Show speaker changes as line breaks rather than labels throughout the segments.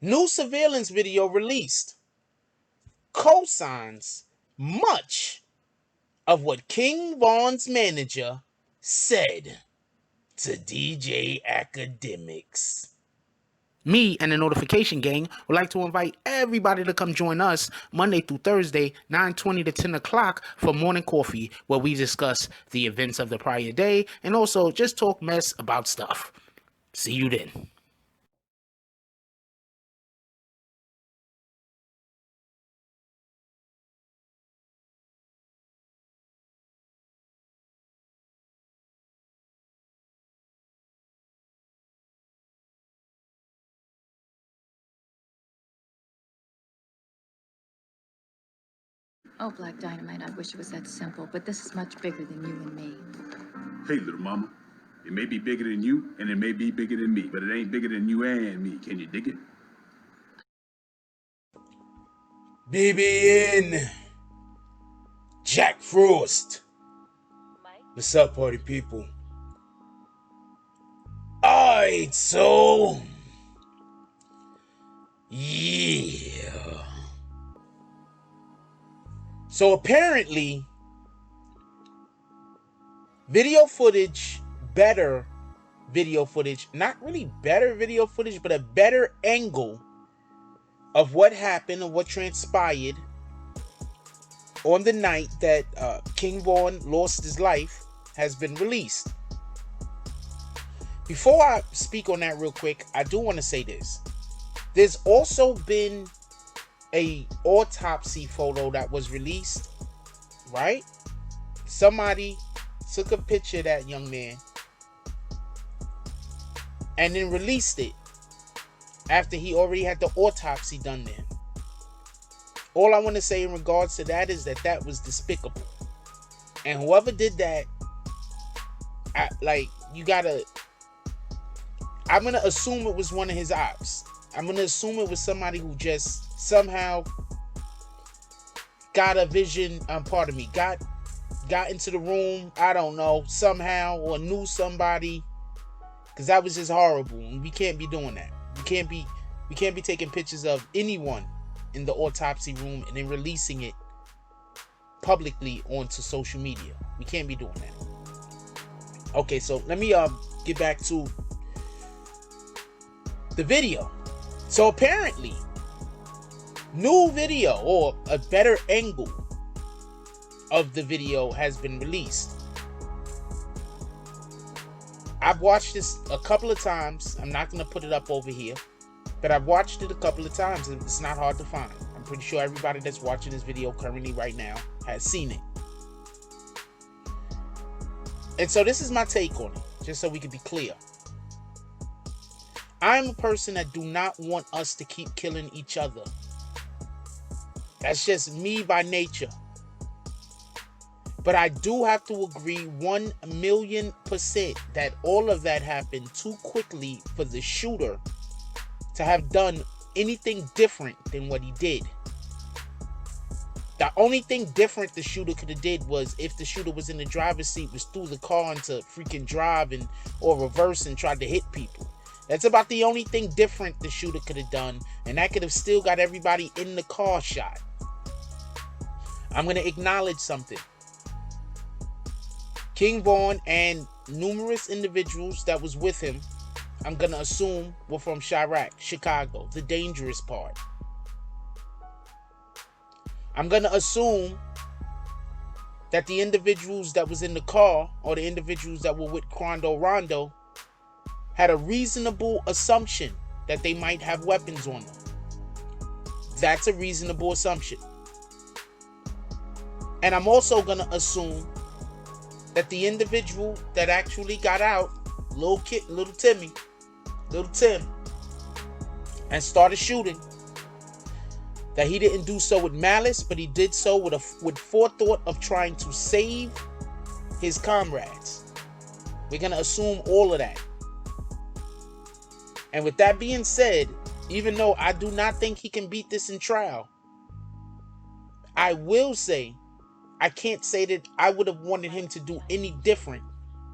New surveillance video released co-signs much of what King Von's manager said to DJ Academics. Me and the Notification Gang would like to invite everybody to come join us Monday through Thursday, 9:20 to 10 o'clock for morning coffee, where we discuss the events of the prior day and also just talk mess about stuff. See you then.
Oh, Black Dynamite, I wish it was that simple, but this is much bigger than you and me.
Hey, little mama, it may be bigger than you, and it may be bigger than me, but it ain't bigger than you and me. Can you dig it?
BBN, Jack Frost. What's up, party people? Alright, so yeah. So apparently, better video footage, not really better video footage, but a better angle of what happened and what transpired on the night that King Von lost his life has been released. Before I speak on that real quick, I do want to say this. There's also been a autopsy photo that was released, right? Somebody took a picture of that young man and then released it after he already had the autopsy done there. All I want to say in regards to that is that was despicable. And whoever did that, I'm going to assume it was one of his ops. I'm going to assume it was somebody who just somehow got a vision, got into the room, I don't know, somehow, or knew somebody, because that was just horrible, and we can't be doing that. We can't be taking pictures of anyone in the autopsy room and then releasing it publicly onto social media. We can't be doing that. Okay, so let me get back to the video. So apparently, new video or a better angle of the video has been released. I've watched this a couple of times. I'm not going to put it up over here, but I've watched it a couple of times and it's not hard to find. I'm pretty sure everybody that's watching this video currently right now has seen it. And so this is my take on it, just so we can be clear. I'm a person that do not want us to keep killing each other. That's just me by nature. But I do have to agree 1,000,000% that all of that happened too quickly for the shooter to have done anything different than what he did. The only thing different the shooter could have did was if the shooter was in the driver's seat, was through the car into freaking drive or reverse and tried to hit people. That's about the only thing different the shooter could have done, and that could have still got everybody in the car shot. I'm going to acknowledge something. King Von and numerous individuals that was with him, I'm going to assume were from Chirac, Chicago, the dangerous part. I'm going to assume that the individuals that was in the car or the individuals that were with Quando Rondo had a reasonable assumption that they might have weapons on them. That's a reasonable assumption. And I'm also going to assume that the individual that actually got out, little Tim, and started shooting, that he didn't do so with malice, but he did so with forethought of trying to save his comrades. We're going to assume all of that. And with that being said, even though I do not think he can beat this in trial, I will say, I can't say that I would have wanted him to do any different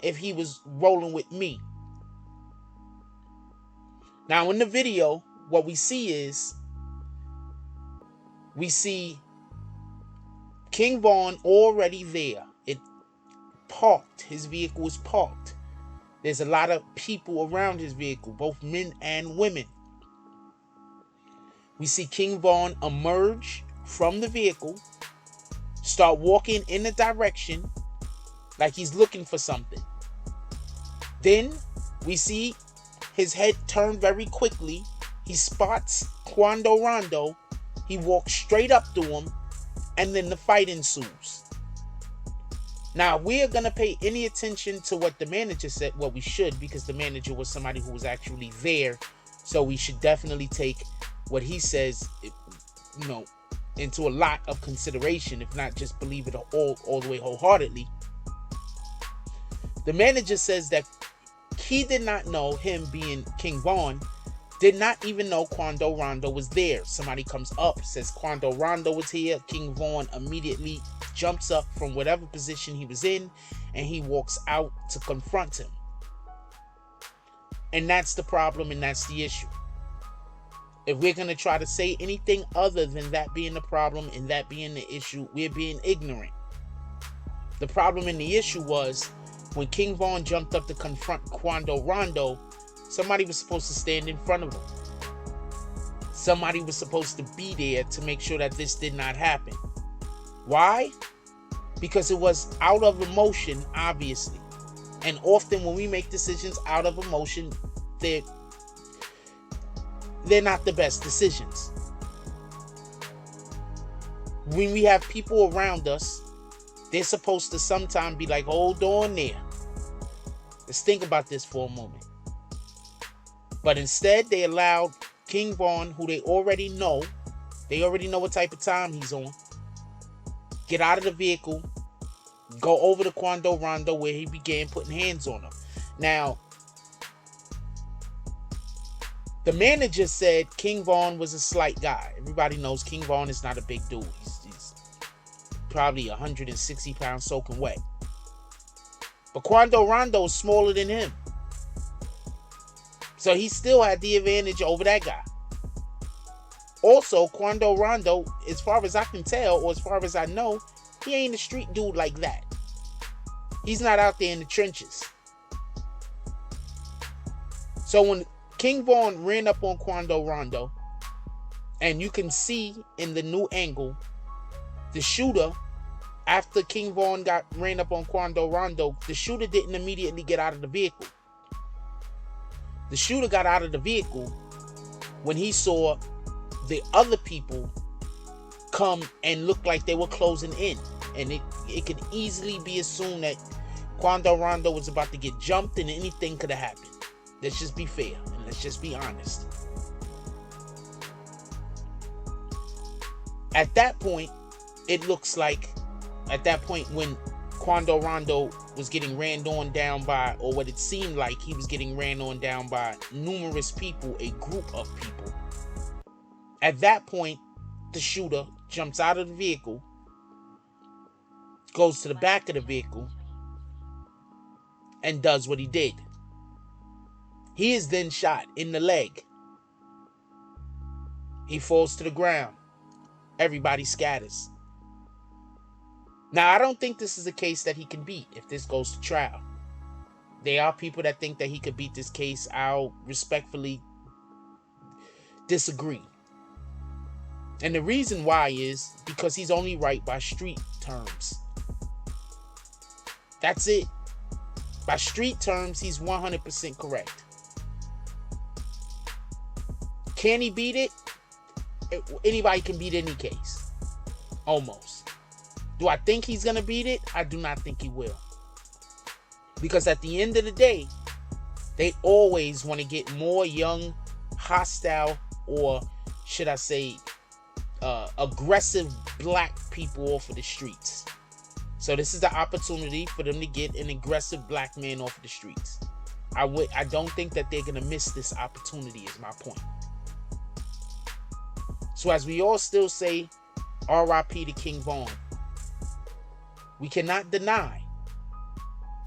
if he was rolling with me. Now in the video, what we see is, we see King Von already there. It parked. His vehicle is parked. There's a lot of people around his vehicle, both men and women. We see King Von emerge from the vehicle, start walking in the direction like he's looking for something. Then we see his head turn very quickly. He spots Quando Rondo. He walks straight up to him, and then the fight ensues. Now, we are going to pay any attention to what the manager said. Well, we should, because the manager was somebody who was actually there. So we should definitely take what he says, into a lot of consideration, if not just believe it all the way wholeheartedly. The manager says that he did not know, him being King Von, did not even know Quando Rondo was there. Somebody comes up, says Quando Rondo was here. King Von immediately jumps up from whatever position he was in, and he walks out to confront him. And that's the problem, and that's the issue. If we're going to try to say anything other than that being the problem and that being the issue, we're being ignorant. The problem and the issue was, when King Von jumped up to confront Quando Rondo, somebody was supposed to stand in front of him. Somebody was supposed to be there to make sure that this did not happen. Why? Because it was out of emotion, obviously. And often when we make decisions out of emotion, they're not the best decisions. When we have people around us, they're supposed to sometimes be like, hold on there. Let's think about this for a moment. But instead, they allowed King Von, who they already know what type of time he's on, get out of the vehicle, go over to Quando Rondo, where he began putting hands on him. Now, the manager said King Von was a slight guy. Everybody knows King Von is not a big dude. He's probably 160 pounds soaking wet. But Quando Rondo is smaller than him. So he still had the advantage over that guy. Also, Quando Rondo, as far as I can tell, or as far as I know, he ain't a street dude like that. He's not out there in the trenches. So when King Von ran up on Quando Rondo, and you can see in the new angle, the shooter, after King Von ran up on Quando Rondo, the shooter didn't immediately get out of the vehicle. The shooter got out of the vehicle when he saw the other people come and look like they were closing in. And it could easily be assumed that Quando Rondo was about to get jumped and anything could have happened. Let's just be fair and let's just be honest. At that point, it looks like, at that point when Quando Rondo was getting ran on down by, or what it seemed like he was getting ran on down by numerous people, a group of people. At that point, the shooter jumps out of the vehicle, goes to the back of the vehicle, and does what he did. He is then shot in the leg. He falls to the ground. Everybody scatters. Now, I don't think this is a case that he can beat if this goes to trial. There are people that think that he could beat this case. I'll respectfully disagree. And the reason why is because he's only right by street terms. That's it. By street terms, he's 100% correct. Can he beat it? Anybody can beat any case. Almost. Do I think he's going to beat it? I do not think he will. Because at the end of the day, they always want to get more young, hostile, or should I say, aggressive black people off of the streets. So this is the opportunity for them to get an aggressive black man off of the streets. I don't think that they're going to miss this opportunity, is my point. So as we all still say, R.I.P. to King Von, we cannot deny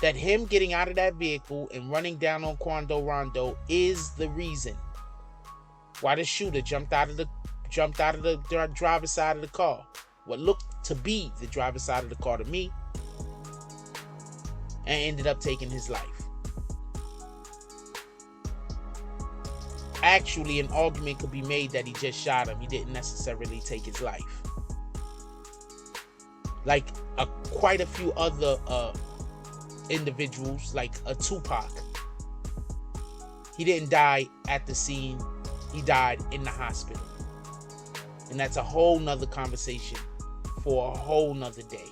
that him getting out of that vehicle and running down on Quando Rondo is the reason Why the shooter jumped out of the driver's side of the car. What looked to be the driver's side of the car to me, and ended up taking his life. Actually, an argument could be made that he just shot him. He didn't necessarily take his life. Like quite a few other individuals, like a Tupac. He didn't die at the scene. He died in the hospital. And that's a whole nother conversation for a whole nother day.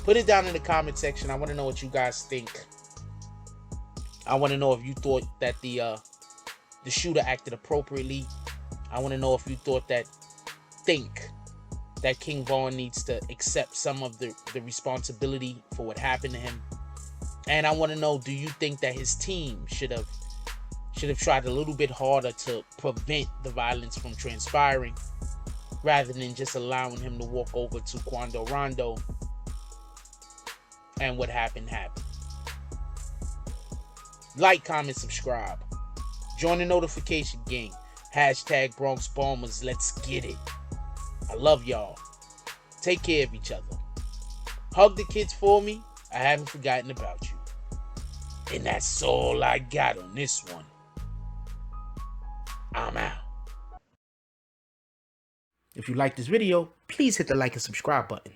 Put it down in the comment section. I want to know what you guys think. I want to know if you thought that the shooter acted appropriately. I want to know if you think that King Von needs to accept some of the responsibility for what happened to him. And I want to know, do you think that his team should have tried a little bit harder to prevent the violence from transpiring, rather than just allowing him to walk over to Quando Rondo and what happened happened? Like, comment, subscribe. Join the notification gang. Hashtag Bronx Bombers. Let's get it. I love y'all. Take care of each other. Hug the kids for me. I haven't forgotten about you. And that's all I got on this one. I'm out. If you like this video, please hit the like and subscribe button.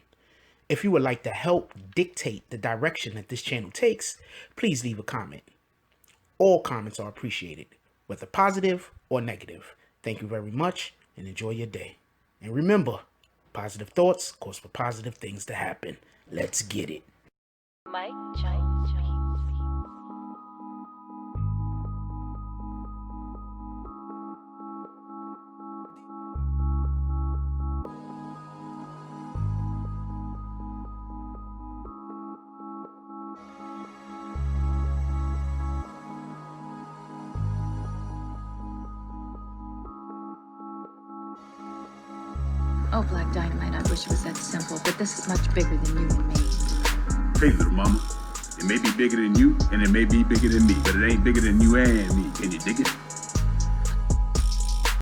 If you would like to help dictate the direction that this channel takes, please leave a comment. All comments are appreciated, whether positive or negative. Thank you very much and enjoy your day. And remember, positive thoughts cause for positive things to happen. Let's get it.
Mike Jones Beats.
Oh, Black Dynamite, I wish it was that simple, but this is much bigger than you and me.
Hey, little mama. It may be bigger than you, and it may be bigger than me, but it ain't bigger than you and me. Can you dig it?